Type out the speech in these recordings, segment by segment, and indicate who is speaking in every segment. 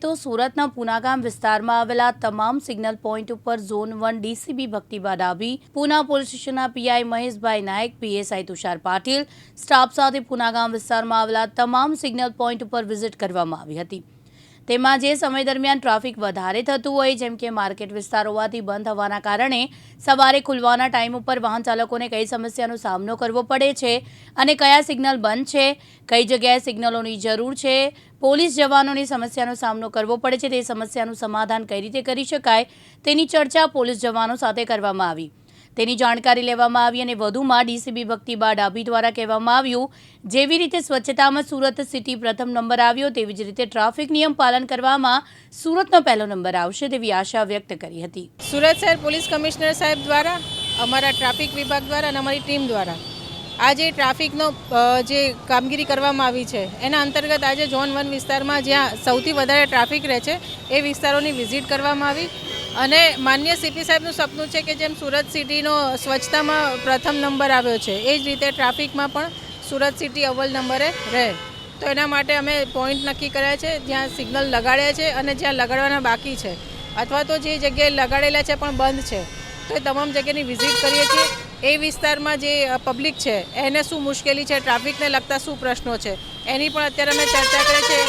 Speaker 1: તો સુરતના પુનાગામ વિસ્તારમાં આવેલા તમામ સિગ્નલ પોઈન્ટ ઉપર zone 1 DCB Bhaktiba Dabhi, Puna police સ્ટેશનના PI Maheshbhai Nayak, PSI Tushar Patil staff સાથે પુનાગામ વિસ્તારમાં આવેલા તમામ સિગ્નલ પોઈન્ટ ઉપર વિઝિટ કરવામાં આવી હતી। તેમાં જે સમય દરમિયાન ટ્રાફિક વધારે થતું હોય, જેમ કે માર્કેટ વિસ્તાર હોવાથી બંધ હોવાના કારણે સવારે ખુલવાના ટાઈમ ઉપર વાહન ચાલકોને કઈ સમસ્યાનો સામનો કરવો પડે છે અને કયા સિગ્નલ બંધ છે, કઈ જગ્યાએ સિગ્નલોની જરૂર છે, પોલીસ જવાનોની સમસ્યાનો સામનો કરવો પડે છે, તે સમસ્યાનું સમાધાન કઈ રીતે કરી શકાય તેની ચર્ચા પોલીસ જવાનો સાથે કરવામાં આવી, તેની જાણકારી લેવામાં આવી અને વધુમાં ડીસીબી ભક્તિબા ડાભી દ્વારા કહેવામાં આવ્યું, જેવી રીતે સ્વચ્છતામાં સુરત સિટી પ્રથમ નંબર આવ્યો તેવી જ રીતે ટ્રાફિક નિયમ પાલન કરવામાં સુરતનો પહેલો નંબર આવશે તેવી આશા વ્યક્ત કરી હતી।
Speaker 2: સુરત શહેર પોલીસ કમિશનર સાહેબ દ્વારા, અમારા ટ્રાફિક વિભાગ દ્વારા અને અમારી ટીમ દ્વારા આજે ટ્રાફિકનો જે કામગીરી કરવામાં આવી છે એના અંતર્ગત આજે ઝોન 1 વિસ્તારમાં જ્યાં સૌથી વધારે ટ્રાફિક રહે છે એ વિસ્તારોની વિઝિટ કરવામાં આવી અને માન્ય સીપી સાહેબનું સપનું છે કે જેમ સુરત સિટીનો સ્વચ્છતામાં પ્રથમ નંબર આવ્યો છે એ જ રીતે ટ્રાફિકમાં પણ સુરત સિટી અવ્વલ નંબરે રહે, તો એના માટે અમે પોઈન્ટ નક્કી કર્યા છે જ્યાં સિગ્નલ લગાડ્યા છે અને જ્યાં લગાડવાના બાકી છે અથવા તો જે જગ્યાએ લગાડેલા છે પણ બંધ છે તો એ તમામ જગ્યાની વિઝિટ કરીએ છીએ। એ વિસ્તારમાં જે પબ્લિક છે એને શું મુશ્કેલી છે, ટ્રાફિકને લગતા શું પ્રશ્નો છે એની પણ અત્યારે અમે ચર્ચા કરીએ છીએ,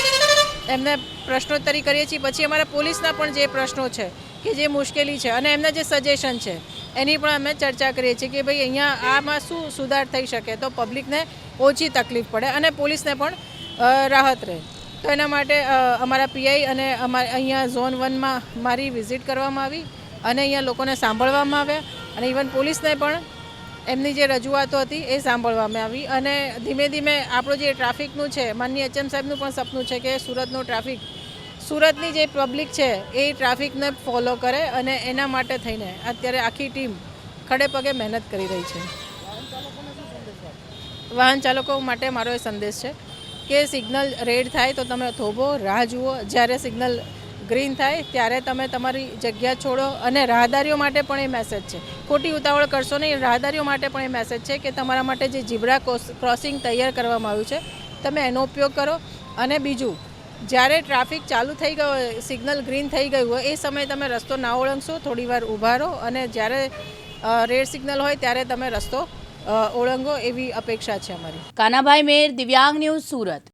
Speaker 2: એમને પ્રશ્નોત્તરી કરીએ છીએ। પછી અમારા પોલીસના પણ જે પ્રશ્નો છે કે જે મુશ્કેલી છે અને એમના જે સજેશન છે એની પણ અમે ચર્ચા કરીએ છીએ કે ભાઈ અહીંયા આમાં શું સુધાર થઈ શકે તો પબ્લિકને ઓછી તકલીફ પડે અને પોલીસને પણ રાહત રહે, તો એના માટે અમારા પીઆઈ અને અમારે અહીંયા ઝોન 1માં મારી વિઝિટ કરવામાં આવી અને અહીંયા લોકોને સાંભળવામાં આવ્યા અને ઇવન પોલીસને પણ એમની જે રજૂઆતો હતી એ સાંભળવામાં આવી અને ધીમે ધીમે આપણું જે ટ્રાફિકનું છે, માનનીય એચએમ સાહેબનું પણ સપનું છે કે સુરતનું ટ્રાફિક, સુરતની જે પબ્લિક છે એ ટ્રાફિકને ફોલો કરે અને એના માટે થઈને અત્યારે આખી ટીમ ખડે પગે મહેનત કરી રહી છે। વાહન ચાલકો માટે મારો એ સંદેશ છે કે સિગ્નલ રેડ થાય તો તમે થોભો, રાહ જુઓ, જ્યારે સિગ્નલ ગ્રીન થાય ત્યારે તમે તમારી જગ્યા છોડો અને રાહદારીઓ માટે પણ એ મેસેજ છે, ખોટી ઉતાવળ કરશો નહીં, રાહદારીઓ માટે પણ એ મેસેજ છે કે તમારા માટે જે ઝીબ્રા ક્રોસિંગ તૈયાર કરવામાં આવ્યું છે તમે એનો ઉપયોગ કરો અને બીજું જ્યારે ટ્રાફિક ચાલુ થઈ ગયો હોય, સિગ્નલ ગ્રીન થઈ ગયું હોય એ સમયે તમે રસ્તો ના ઓળંગશો, થોડીવાર ઊભા રહો અને જ્યારે રેડ સિગ્નલ હોય ત્યારે તમે રસ્તો ઓળંગો એવી અપેક્ષા છે અમારી।
Speaker 1: કાનાભાઈ મેર, દિવ્યાંગ ન્યૂઝ, સુરત।